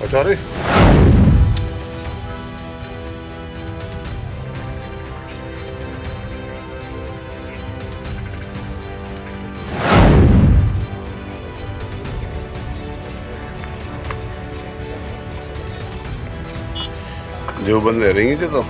कचौरी जो बंद रहेंगे तो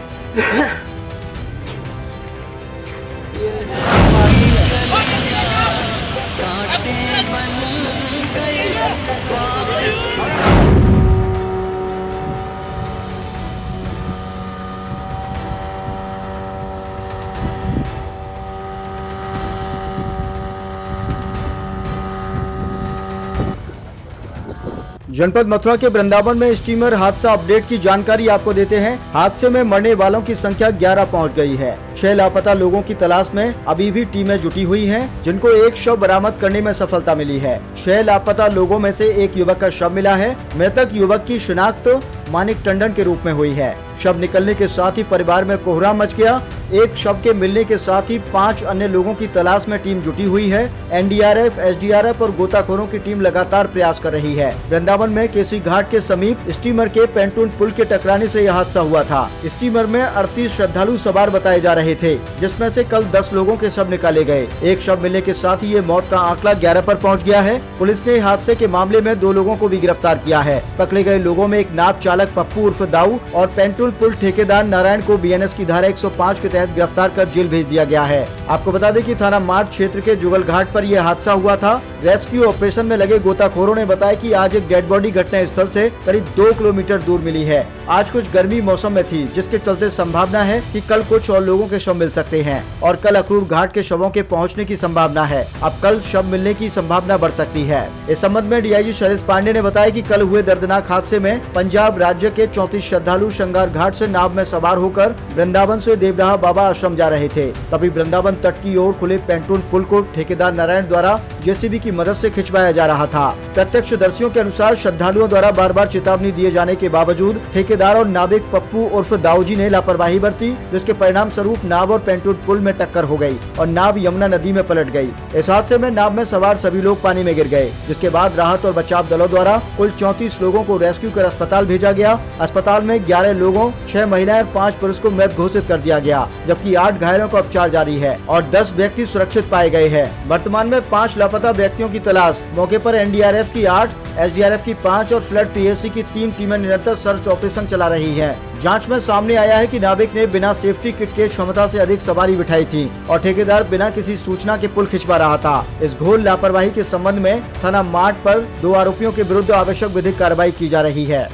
जनपद मथुरा के वृंदावन में स्टीमर हादसा अपडेट की जानकारी आपको देते हैं। हादसे में मरने वालों की संख्या 11 पहुंच गई है। 6 लापता लोगों की तलाश में अभी भी टीमें जुटी हुई हैं, जिनको एक शव बरामद करने में सफलता मिली है। 6 लापता लोगों में से एक युवक का शव मिला है। मृतक युवक की शिनाख्त मानिक टंडन के रूप में हुई है। शव निकलने के साथ ही परिवार में कोहराम मच गया। एक शव के मिलने के साथ ही 5 अन्य लोगों की तलाश में टीम जुटी हुई है। एनडीआरएफ, एसडीआरएफ और गोताखोरों की टीम लगातार प्रयास कर रही है। वृंदावन में केसी घाट के समीप स्टीमर के पेंटून पुल के टकराने से यह हादसा हुआ था। स्टीमर में 38 श्रद्धालु सवार बताए जा रहे थे, जिसमें से कल 10 लोगों के शव निकाले गए। एक शव मिलने के साथ ही ये मौत का आंकड़ा 11 पर पहुँच गया है। पुलिस ने हादसे के मामले में 2 लोगों को भी गिरफ्तार किया है। पकड़े गए लोगों में एक नाव चालक पप्पू उर्फ दाऊ और पेंटून पुल ठेकेदार नारायण को बीएनएस की धारा 105 के तहत गिरफ्तार कर जेल भेज दिया गया है। आपको बता दें कि थाना मार्ग क्षेत्र के जुगल घाट पर यह हादसा हुआ था। रेस्क्यू ऑपरेशन में लगे गोताखोरों ने बताया कि आज एक डेड बॉडी घटना स्थल से करीब 2 किलोमीटर दूर मिली है। आज कुछ गर्मी मौसम में थी, जिसके चलते संभावना है कि कल कुछ और लोगों के शव मिल सकते हैं और कल अक्रूर घाट के शवों के पहुंचने की संभावना है। अब कल शव मिलने की संभावना बढ़ सकती है। इस संबंध में डीआईजी शैलेश पांडे ने बताया कि कल हुए दर्दनाक हादसे में पंजाब राज्य के 34 श्रद्धालु श्रृंगार घाट से नाव में सवार होकर वृंदावन से देवराहा बाबा आश्रम जा रहे थे। तभी वृंदावन तट की ओर खुले पेंटून पुल को ठेकेदार नारायण द्वारा जेसीबी की मदद से खिंचवाया जा रहा था। प्रत्यक्षदर्शियों के अनुसार श्रद्धालुओं द्वारा बार बार चेतावनी दिए जाने के बावजूद ठेकेदार और नाविक पप्पू उर्फ दाऊजी ने लापरवाही बरती, जिसके परिणाम स्वरूप नाव और पेंटून पुल में टक्कर हो गई और नाव यमुना नदी में पलट गई। इस हादसे में नाव में सवार सभी लोग पानी में गिर गए, जिसके बाद राहत और बचाव दलों द्वारा कुल 34 लोगों को रेस्क्यू कर अस्पताल भेजा गया। अस्पताल में 11 लोगों, 6 महिलाएं और 5 पुरुष को मृत घोषित कर दिया गया, जबकि 8 घायलों का उपचार जारी है और 10 व्यक्ति सुरक्षित पाए गए हैं। वर्तमान में 5 लापता व्यक्तियों की तलाश। मौके पर एनडीआरएफ की 8, एसडीआरएफ की 5 और फ्लड पीएससी की 3 टीमें निरंतर सर्च ऑपरेशन चला रही हैं। जांच में सामने आया है कि नाविक ने बिना सेफ्टी किट के क्षमता से अधिक सवारी बिठाई थी और ठेकेदार बिना किसी सूचना के पुल खिंचवा रहा था। इस घोर लापरवाही के संबंध में थाना मार्ग पर 2 आरोपियों के विरुद्ध आवश्यक विधिक कार्रवाई की जा रही है।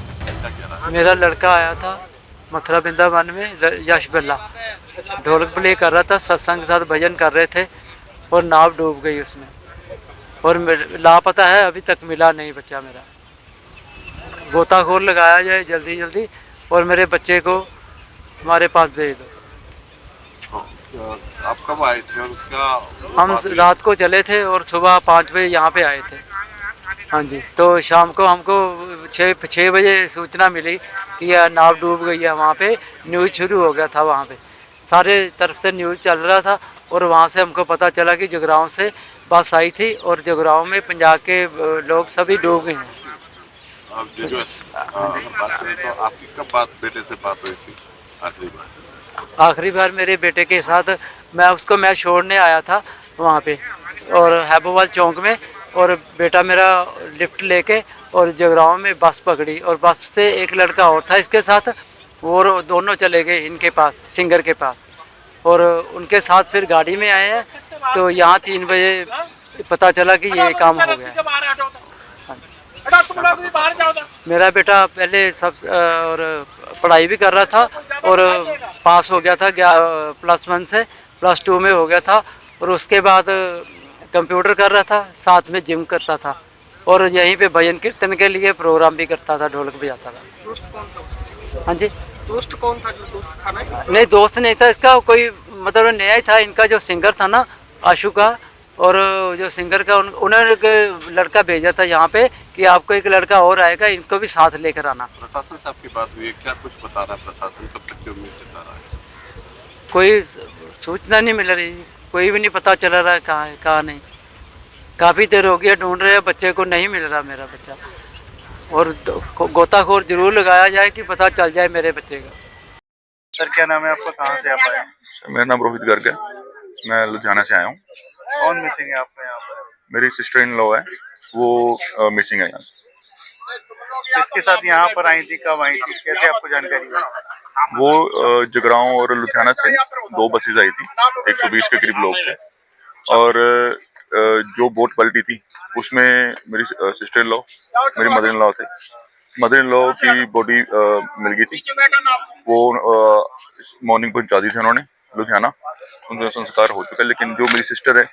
मेरा लड़का आया था मथुरा वृंदावन में, यश बिल्ला ढोलक प्ले कर रहा था, सत्संग के साथ भजन कर रहे थे और नाव डूब गई उसमें और लापता है, अभी तक मिला नहीं बच्चा मेरा। गोताखोर लगाया जाए जल्दी जल्दी और मेरे बच्चे को हमारे पास भेज दो। आप कब आए थे और उसका? हम रात को चले थे और सुबह 5 बजे यहाँ पे आए थे। हाँ जी, तो शाम को हमको 6 बजे सूचना मिली कि यह नाव डूब गई है। वहाँ पे न्यूज़ शुरू हो गया था, वहाँ पे सारे तरफ से न्यूज़ चल रहा था और वहाँ से हमको पता चला कि जगरांव से बस आई थी और जगरांव में पंजाब के लोग सभी डूब गए हैं। बात करें तो आपकी कब बेटे से बात हुई थी आखिरी बार? आखिरी बार मेरे बेटे के साथ मैं छोड़ने आया था वहाँ पे और हैबोवाल चौक में, और बेटा मेरा लिफ्ट लेके और जगरांव में बस पकड़ी और बस से एक लड़का और था इसके साथ, वो दोनों चले गए इनके पास, सिंगर के पास, और उनके साथ फिर गाड़ी में आए हैं। तो यहाँ 3 बजे पता चला कि ये काम हो गया। मेरा बेटा पहले सब और पढ़ाई भी कर रहा था और पास हो गया था +1 से +2 में हो गया था, और उसके बाद कंप्यूटर कर रहा था, साथ में जिम करता था और यहीं पे भजन कीर्तन के लिए प्रोग्राम भी करता था, ढोलक बजाता था। दोस्त कौन था उसका? हाँ जी, दोस्त कौन था? जो दोस्त था ना? नहीं, दोस्त नहीं था इसका, कोई मतलब नया ही था। इनका जो सिंगर था ना आशु का, और जो सिंगर का उन्होंने लड़का भेजा था यहाँ पे कि आपको एक लड़का और आएगा, इनको भी साथ लेकर आना। प्रशासन से आपकी बात हुई है, क्या कुछ बता रहा है प्रशासन, कब तक की उम्मीद जता रहा है? कोई सूचना नहीं मिल रही, कोई भी नहीं पता चल रहा है कहाँ है कहाँ नहीं। काफ़ी देर हो गया ढूंढ रहे हैं, बच्चे को नहीं मिल रहा मेरा बच्चा। और गोताखोर जरूर लगाया जाए कि पता चल जाए मेरे बच्चे का। सर क्या नाम है आपका, कहाँ से आप आए हैं? मेरा नाम रोहित गर्ग है, मैं लुधियाना से आया हूँ। कौन मिसिंग है आपका यहाँ पर? मेरी सिस्टर इन लॉ है, वो मिसिंग है यहाँ से। किसके साथ यहाँ पर आई थी, कब आई थी, कैसे आपको जानकारी हुई? वो जगरांव और लुधियाना से 2 बसेज आई थी, 120 के करीब लोग थे, और जो बोट पलटी थी उसमें मेरी सिस्टर इन लॉ, मेरी मदर इन लॉ थे। मदर इन लॉ की बॉडी मिल गई थी, वो मॉर्निंग पहुंचा दी थी उन्होंने लुधियाना, उनका संस्कार हो चुका है। लेकिन जो मेरी सिस्टर है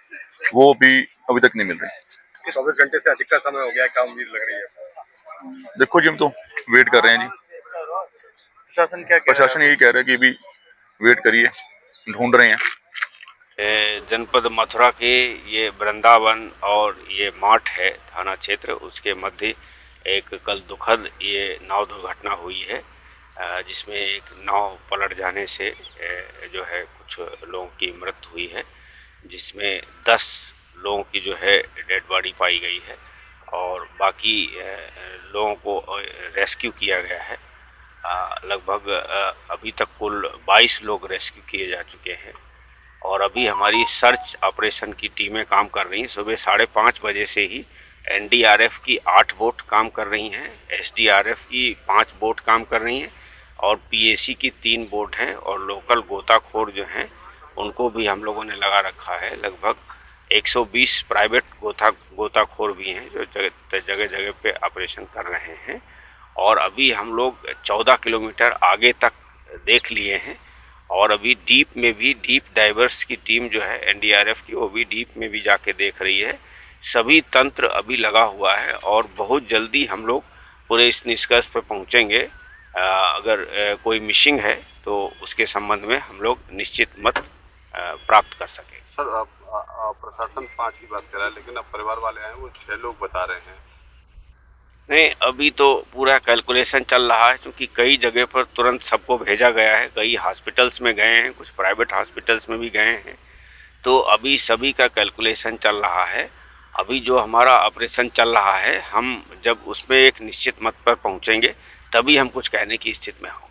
वो अभी तक नहीं मिल रही। 24 घंटे से अधिक का समय हो गया, क्या उम्मीद लग रही है? देखो जी, हम तो वेट कर रहे हैं जी। प्रशासन क्या कह रहा है? प्रशासन यही कह रहा है कि अभी वेट करिए, ढूंढ रहे हैं। जनपद मथुरा के ये वृंदावन और ये माठ है थाना क्षेत्र, उसके मध्य एक कल दुखद ये नाव दुर्घटना हुई है, जिसमें एक नाव पलट जाने से जो है कुछ लोगों की मृत्यु हुई है, जिसमें 10 लोगों की जो है डेड बॉडी पाई गई है और बाकी लोगों को रेस्क्यू किया गया है। लगभग अभी तक कुल 22 लोग रेस्क्यू किए जा चुके हैं और अभी हमारी सर्च ऑपरेशन की टीमें काम कर रही हैं। सुबह 5:30 बजे से ही एनडीआरएफ की 8 बोट काम कर रही हैं, एसडीआरएफ की 5 बोट काम कर रही हैं और पीएसी की 3 बोट हैं और लोकल गोताखोर जो हैं उनको भी हम लोगों ने लगा रखा है। लगभग 120 प्राइवेट गोताखोर भी हैं जो जगह जगह पे ऑपरेशन कर रहे हैं और अभी हम लोग 14 किलोमीटर आगे तक देख लिए हैं और अभी डीप में भी डीप डाइवर्स की टीम जो है एनडीआरएफ की, वो भी डीप में भी जाके देख रही है। सभी तंत्र अभी लगा हुआ है और बहुत जल्दी हम लोग पूरे इस निष्कर्ष पर पहुंचेंगे। अगर कोई मिसिंग है तो उसके संबंध में हम लोग निश्चित मत प्राप्त कर सकें। सर प्रशासन 5 की बात कर रहा है, लेकिन अब परिवार वाले आए वो 6 लोग बता रहे हैं। नहीं, अभी तो पूरा कैलकुलेशन चल रहा है क्योंकि कई जगह पर तुरंत सबको भेजा गया है, कई हॉस्पिटल्स में गए हैं, कुछ प्राइवेट हॉस्पिटल्स में भी गए हैं, तो अभी सभी का कैलकुलेशन चल रहा है। अभी जो हमारा ऑपरेशन चल रहा है, हम जब उसमें एक निश्चित मत पर पहुंचेंगे तभी हम कुछ कहने की स्थिति में होंगे।